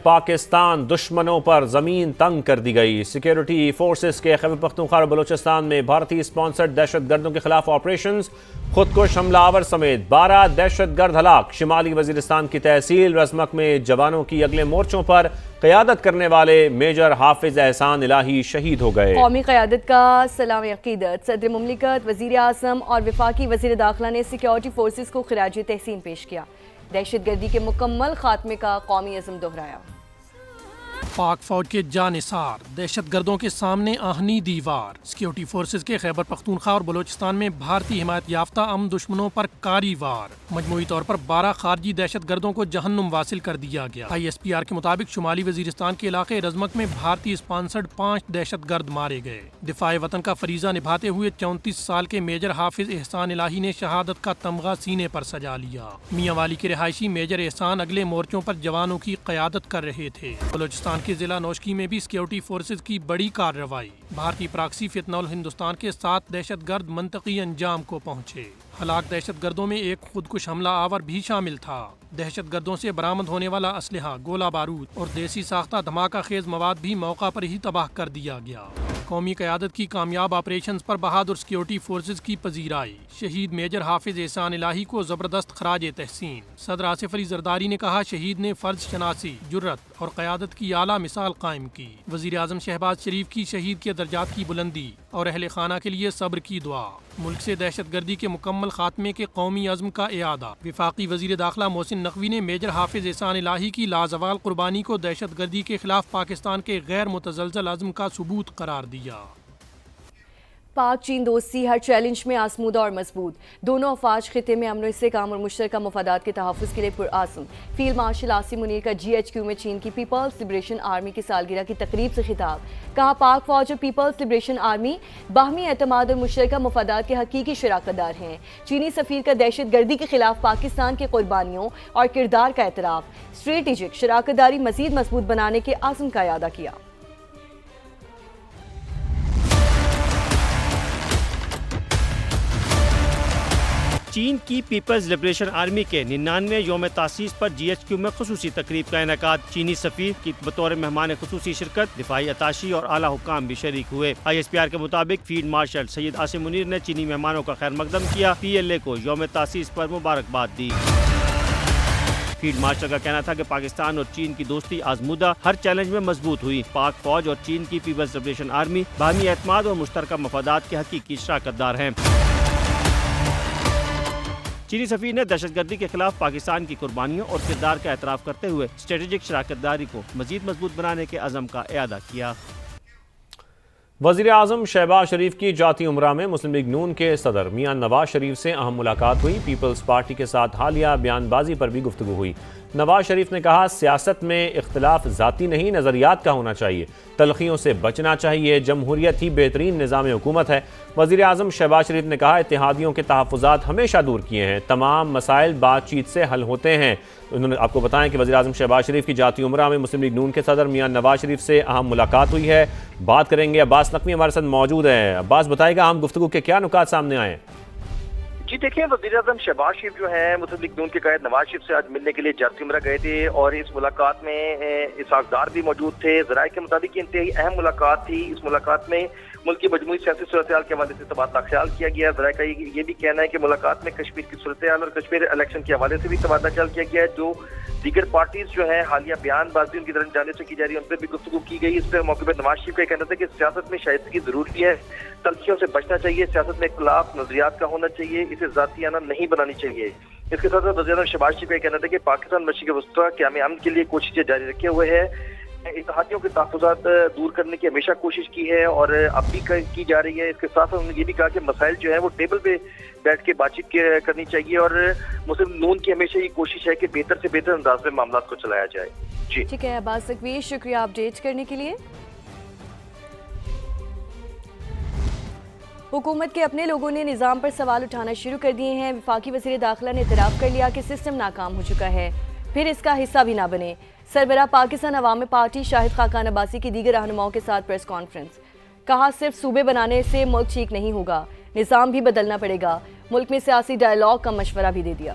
پاکستان دشمنوں پر زمین تنگ کر دی گئی۔ سیکیورٹی فورسز کے خیبر پختونخوا اور بلوچستان میں بھارتی اسپانسرڈ دہشت گردوں کے خلاف آپریشنز، خود کش حملہ آور سمیت 12 دہشت گرد ہلاک۔ شمالی وزیرستان کی تحصیل رزمک میں جوانوں کی اگلے مورچوں پر قیادت کرنے والے میجر حافظ احسان الہی شہید ہو گئے۔ قومی قیادت کا سلام عقیدت۔ صدر مملکت، وزیر اعظم اور وفاقی وزیر داخلہ نے سیکیورٹی فورسز کو خراج تحسین پیش کیا۔ دہشت گردی کے مکمل خاتمے کا قومی عزم دہرایا۔ پاک فوج کے جانثار دہشت گردوں کے سامنے آہنی دیوار۔ سیکیورٹی فورسز کے خیبر پختونخوا اور بلوچستان میں بھارتی حمایت یافتہ امن دشمنوں پر کاری وار۔ مجموعی طور پر 12 خارجی دہشت گردوں کو جہنم واصل کر دیا گیا۔ ISPR کے مطابق شمالی وزیرستان کے علاقے رزمک میں بھارتی اسپانسرڈ 5 دہشت گرد مارے گئے۔ دفاع وطن کا فریضہ نبھاتے ہوئے 34 سال کے میجر حافظ احسان الہی نے شہادت کا تمغہ سینے پر سجا لیا۔ میاں والی کے رہائشی میجر احسان اگلے مورچوں پر جوانوں کی قیادت کر رہے تھے۔ بلوچستان کے ضلع نوشکی میں بھی سیکیورٹی فورسز کی بڑی کارروائی۔ بھارتی پراکسی فتنہ الہندوستان کے 7 دہشت گرد منطقی انجام کو پہنچے۔ ہلاک دہشت گردوں میں ایک خودکش حملہ آور بھی شامل تھا۔ دہشت گردوں سے برآمد ہونے والا اسلحہ، گولہ بارود اور دیسی ساختہ دھماکہ خیز مواد بھی موقع پر ہی تباہ کر دیا گیا۔ قومی قیادت کی کامیاب آپریشنز پر بہادر سیکیورٹی فورسز کی پذیرائی۔ شہید میجر حافظ احسان الہی کو زبردست خراج تحسین۔ صدر آصف علی زرداری نے کہا، شہید نے فرض شناسی، جرأت اور قیادت کی اعلیٰ مثال قائم کی۔ وزیر اعظم شہباز شریف کی شہید کے درجات کی بلندی اور اہل خانہ کے لیے صبر کی دعا۔ ملک سے دہشت گردی کے مکمل خاتمے کے قومی عزم کا اعادہ۔ وفاقی وزیر داخلہ محسن نقوی نے میجر حافظ احسان الہی کی لازوال قربانی کو دہشت گردی کے خلاف پاکستان کے غیر متزلزل عزم کا ثبوت قرار دیا۔ پاک چین دوستی ہر چیلنج میں آزمودہ اور مضبوط۔ دونوں افواج خطے میں امن و استحکام اور مشترکہ مفادات کے تحفظ کے لیے پرعزم۔ فیلڈ مارشل عاصم منیر کا GHQ میں چین کی پیپلز لبریشن آرمی کی سالگرہ کی تقریب سے خطاب۔ کہا، پاک فوج اور پیپلز لبریشن آرمی باہمی اعتماد اور مشترکہ مفادات کے حقیقی شراکت دار ہیں۔ چینی سفیر کا دہشت گردی کے خلاف پاکستان کی قربانیوں اور کردار کا اعتراف۔ اسٹریٹجک شراکت داری مزید مضبوط بنانے کے عزم کا اعادہ کیا۔ چین کی پیپلز لبریشن آرمی کے 99ویں یوم تاسیس پر GHQ میں خصوصی تقریب کا انعقاد۔ چینی سفیر کی بطور مہمان خصوصی شرکت، دفاعی اتاشی اور اعلیٰ حکام بھی شریک ہوئے۔ ISPR کے مطابق فیلڈ مارشل سید عاصم منیر نے چینی مہمانوں کا خیر مقدم کیا، PLA کو یوم تاسیس پر مبارکباد دی۔ فیلڈ مارشل کا کہنا تھا کہ پاکستان اور چین کی دوستی آزمودہ ہر چیلنج میں مضبوط ہوئی۔ پاک فوج اور چین کی پیپلز لبریشن آرمی باہمی اعتماد اور مشترکہ مفادات کے حقیقی شراکت دار ہیں۔ چینی سفیر نے دہشت گردی کے خلاف پاکستان کی قربانیوں اور کردار کا اعتراف کرتے ہوئے اسٹریٹجک شراکت داری کو مزید مضبوط بنانے کے عزم کا اعادہ کیا۔ وزیر اعظم شہباز شریف کی جاتی عمرہ میں مسلم لیگ نون کے صدر میاں نواز شریف سے اہم ملاقات ہوئی۔ پیپلز پارٹی کے ساتھ حالیہ بیان بازی پر بھی گفتگو ہوئی۔ نواز شریف نے کہا، سیاست میں اختلاف ذاتی نہیں، نظریات کا ہونا چاہیے، تلخیوں سے بچنا چاہیے، جمہوریت ہی بہترین نظام حکومت ہے۔ وزیر اعظم شہباز شریف نے کہا، اتحادیوں کے تحفظات ہمیشہ دور کیے ہیں، تمام مسائل بات چیت سے حل ہوتے ہیں۔ انہوں نے آپ کو بتائیں کہ وزیر اعظم شہباز شریف کی جاتی عمرہ میں مسلم لیگ نون کے صدر میاں نواز شریف سے اہم ملاقات ہوئی ہے۔ بات کریں گے، عباس نقوی ہمارے ساتھ موجود ہیں۔ عباس، بتائے گا اہم گفتگو کے کیا نکات سامنے آئے ہیں؟ جی دیکھیں، وزیر اعظم شہباز شریف جو ہیں مسلم لیگ نون کے قائد نواز شریف سے آج ملنے کے لیے جاتی عمرہ گئے تھے، اور اس ملاقات میں اسحاق ڈار بھی موجود تھے۔ ذرائع کے مطابق انتہائی اہم ملاقات تھی۔ اس ملاقات میں ملک کی مجموعی سیاسی صورتحال کے حوالے سے تبادلہ خیال کیا گیا۔ ذرائع کا یہ بھی کہنا ہے کہ ملاقات میں کشمیر کی صورتحال اور کشمیر الیکشن کے حوالے سے بھی تبادلہ خیال کیا گیا ہے۔ جو دیگر پارٹیز جو ہیں حالیہ بیان بازی ان کی طرف جانے سے کی جا رہی ہے، ان پر بھی گفتگو کی گئی۔ اس پر موقع پر نواز شریف کا کہنا تھا کہ سیاست میں شائستگی ضروری ہے، تلخیوں سے بچنا چاہیے، سیاست میں اختلاف نظریات کا ہونا چاہیے، اسے ذاتیانہ نہیں بنانی چاہیے۔ اس کے ساتھ ساتھ وزیر اعظم شہباز شریف کا کہنا تھا کہ پاکستان مشرق وسطیٰ قیام امن کے لیے کوششیں جاری رکھے ہوئے ہے، اتحادیوں کے تحفظات دور کرنے کی ہمیشہ کوشش کی ہے اور اب بھی کی جا رہی ہے۔ اس کے ساتھ انہوں نے یہ بھی کہا کہ مسائل جو ہیں وہ ٹیبل پہ بیٹھ کے بات چیت کرنی چاہیے، اور مسلم نون کی ہمیشہ یہ کوشش ہے کہ بہتر سے بہتر انداز میں معاملات کو چلایا جائے۔ جی ٹھیک ہے عباس نقوی، شکریہ اپڈیٹ کرنے کے لیے۔ حکومت کے اپنے لوگوں نے نظام پر سوال اٹھانا شروع کر دیے ہیں۔ وفاقی وزیر داخلہ نے اعتراف کر لیا کہ سسٹم ناکام ہو چکا ہے، پھر اس کا حصہ بھی نہ بنے۔ سربراہ پاکستان عوامی پارٹی شاہد خاقان عباسی کی دیگر رہنماؤں کے ساتھ پریس کانفرنس۔ کہا، صرف صوبے بنانے سے ملک ٹھیک نہیں ہوگا، نظام بھی بدلنا پڑے گا۔ ملک میں سیاسی ڈائیلاگ کا مشورہ بھی دے دیا۔